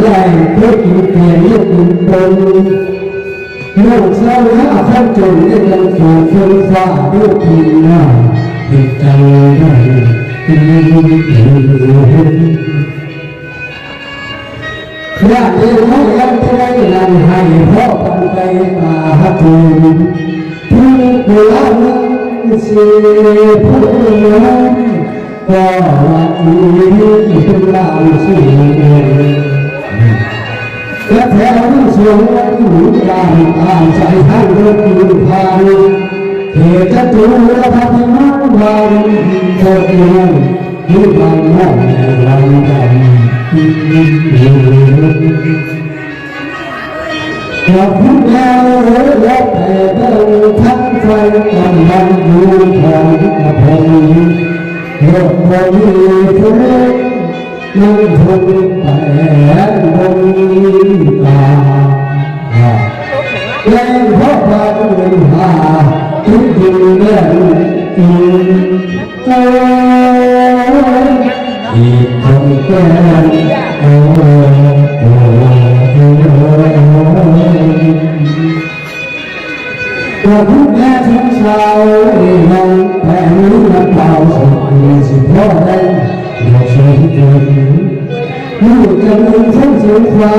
แรงเพื่อกินเพียงเลือกกินตนเมื่อเช้าหน้าข้ามจนได้ยังฝูงฝนฟ้าด้วยทีหน้าติดใจได้อยากเรียนให้ยังจะได้นั่งให้เพราะปันใจตาหักทุนผู้เวลานั้นเสียผู้นั้นก็วันนี้เป็นเราสิ่งและแถวสวงอยู่กลางตามสายทางรถอยู่พานเหตุจะจูและพัฒนาวันเกิดเรื่องที่บางมองในรังกันเราพูดแล้วแล้วแต่เดินทั้งไฟกำลังอยู่ของกระพงโลกคนผู้เล็กนั่งทนแต่บนตาแรงเพราะความเงินหาทุกสิ่งเรื่องอีกคนแก่ตัวผู้แก่ทั้งชาวน้องแผ่นนี้นักเป่าสุดสิพ่อได้อยากช่วยเกินลูกจะมีทั้งเสียงฟ้า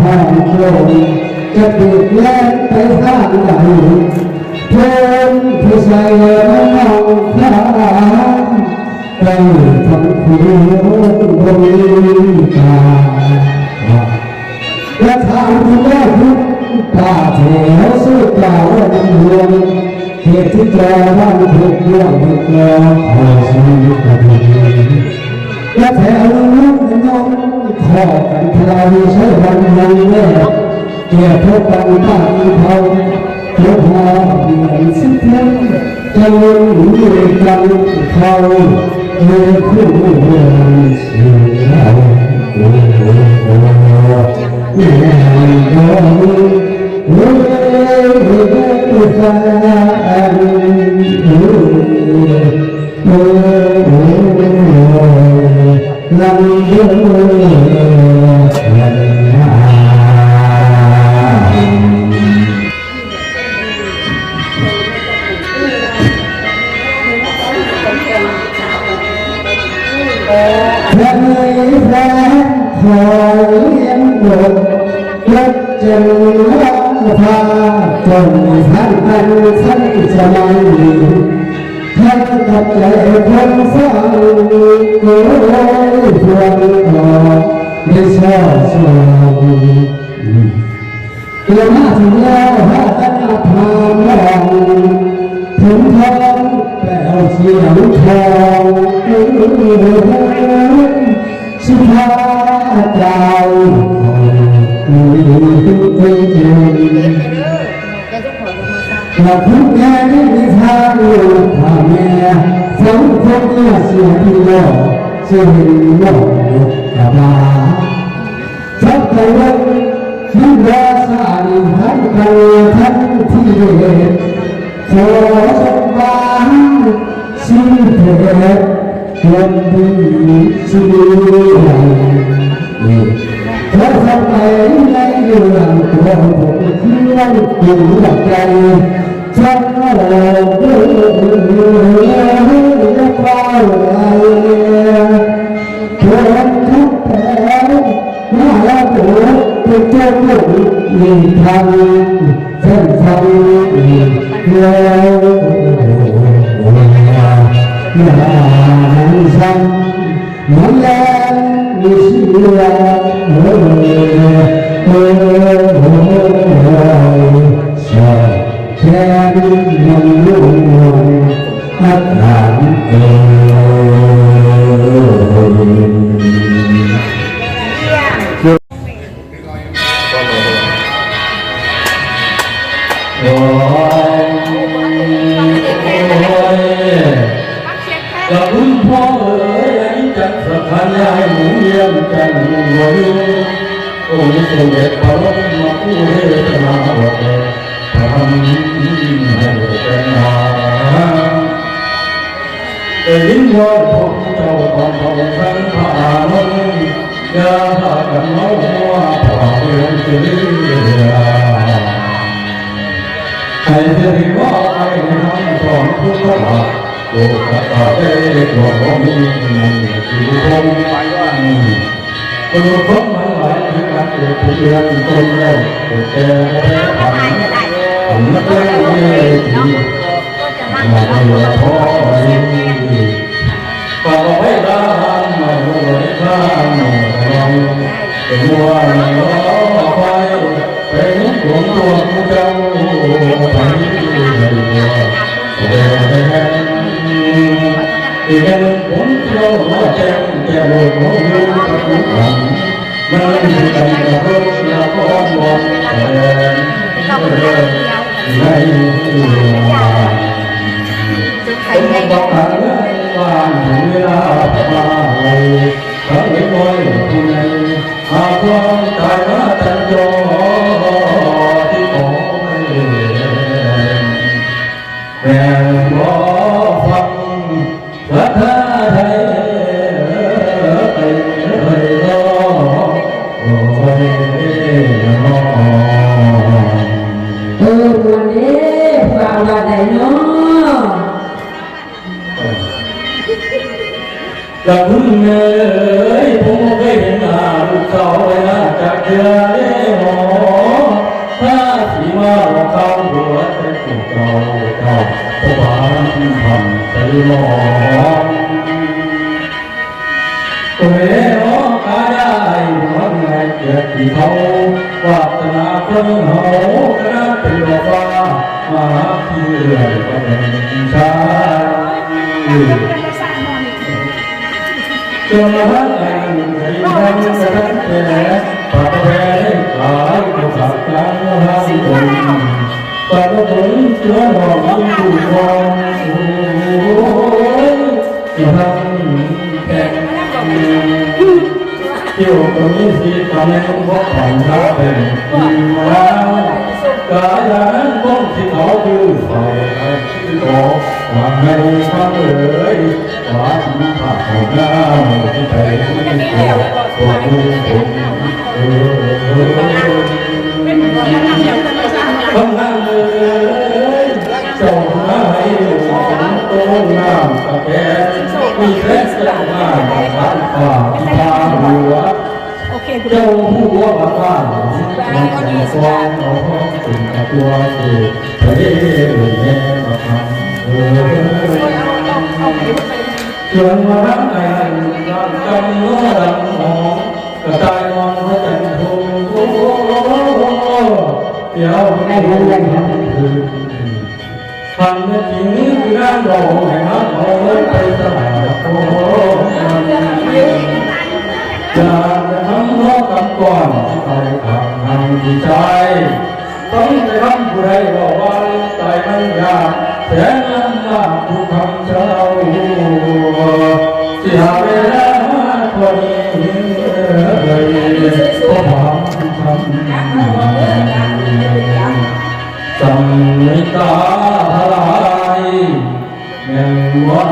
ห้องโปร่งจะเปลี่ยนแปลงไปข้างใดเพื่อนผู้ใส่น้องข้าไปทำคุณบริการและทางที่แม่พุทธป่าเถวสู้เก่าดำเนินเหตุที่แกบ้านถูกเรื่องถูกแกขอชีวิตกระดิ่งและแถวนู้นน้องขอกันคราวใช้วันยังแม่เกี่ยวพบกันบ้านเขาเจ้าพ่อเหมือนสิเทียนจะลงหนีกันเขาเมื่อคู่เมืองเสียแม่ก็รู้รู้กันลำเลียงพระเอ๋ยพระขอเลี้ยงบทรถเจริญพาจนท่านท่านสมัยท่านกับใจคนฟังโอ้ยพวงต่อได้ชอบชมเมื่อมาถึงแล้วหากันพามองถึงทองแป้วเสียงทองสุภาเจ้าเราพูดแค่นี้มีทางลูกพ่อแม่สังคมเนี่ยเสียที่โลกเสียที่โลกกับมาทับกันวันที่ราชาดินทันกันทันที่ขอสบายสิ่งเถิดคนดีสิ่งใหญ่เพราะทำไมในเรื่องของผมที่ว่าอยู่หลักใจฉันว่าเราเพื่อนจะเฝ้าอะไรคนทุกแผลน่ารักหัวเป็นเจ้าหนุ่มยิ่งทำเส้นทางแล้วอย่าหันซ้ำมันแรงมีเสียชอบแค่มันลุ่มนักหนาเอกับคุณพ่อเอ๋ยจัดสถานยายหมูเยี่ยมจันทร์วันองค์สมเด็จพระบรมครูเทพนาถทำให้เป็นนาแต่ยินวอนของเจ้าของพระองค์ทั้งพระอานนท์ เมื่อเช้านี้พระเจ้าเสด็จพระบรมครูเทพนาถทำให้เป็นนา เมื่อเช้านี้พระเจ้าเสด็จพระบรมครูเทพนาถทำให้เป็นนา ยากันเมาหัวพอเรื่องเสียให้เสียว่าไอ้น้ำสอนผู้ว่าโลกตาเด็กหลงมีนั่นคือคงไปว่าคนคนมันหลายที่รักเกิดเรื่องคนเราเกิดแก่แพ้ผ่านผมไม่ได้ที่มาไม่ว่าพอดีฝากไว้บ้างมาหัวข้างเราเป็นว่าล้อไฟเป็นหลวงตัวเจ้าไปอีกอย่างผมเล่าว่าแจ้งแก่โลกโลกอยู่กับทุกวันมันมีกันกับโลกยาพ้องวันแต่ในผมบอกทางเรื่องบ้านถึงเวลามาเลยทั้งเล็กน้อยผู้ใหญ่หากความตายมาจันโยที่ขอไม่แม่รอฟังรัฐไทยไปรอโอ้ยรอวันนี้พวกเราได้เนาะจากคุณเอ๋ยผมเคยเห็นหน้าลูกสาวไว้นะจากเธอได้หอถ้าสีมาบอกคำหัวใจผูกเก่าเพราะว่าที่ทำใจมองตัวเอ๋อตาได้วันไหนเกิดที่เขาวาสนาคนเขาคณะเป็นดอกฟ้ามาที่เรื่อยก็เป็นชาจนมาทั้งงานที่ทำสถานแก่ปากแพ้ขายก็สักการห้าสิบคนปากผลเชื้อหอมดูฟองโอ้ยจะทำแก่เที่ยวตรงนี้สิตอนนี้ต้องพบผ่านน้าเป็นดีมาแล้วกายนั้นต้องที่เขาคือเฝ้าที่ขอวางให้ฟังเลยว่าที่ผ่าของน้าที่ไปไม่เกี่ยวตัวมือผมทำงานเลยเจ้าหน้าให้หอมต้นน้ำตะแกรงมีแค่เจ้าหน้าบ้านฝ่าที่พาหัวเจ้าผู้ว่าบ้านมันจะฟ้องเอาห้องถึงกับตัวเองไปเลยแม่มาทำชวนมารักกันรักกันโน้ดังหองกระจายมองให้กันทุ่งเดี๋ยวให้รู้ยังทำคืนฟังจริงคือน้ำร้องให้น้ำเอาไปสลายโอ้จะทำร้องกับก่อนไปทำงานที่ใจต้องไปทำผู้ใดบอกว่าใจมันยากแสนลำบากทุกคำเช้าเสียเวลาคนนี้เลยก็หวังทำจำในตาลายแห่งวา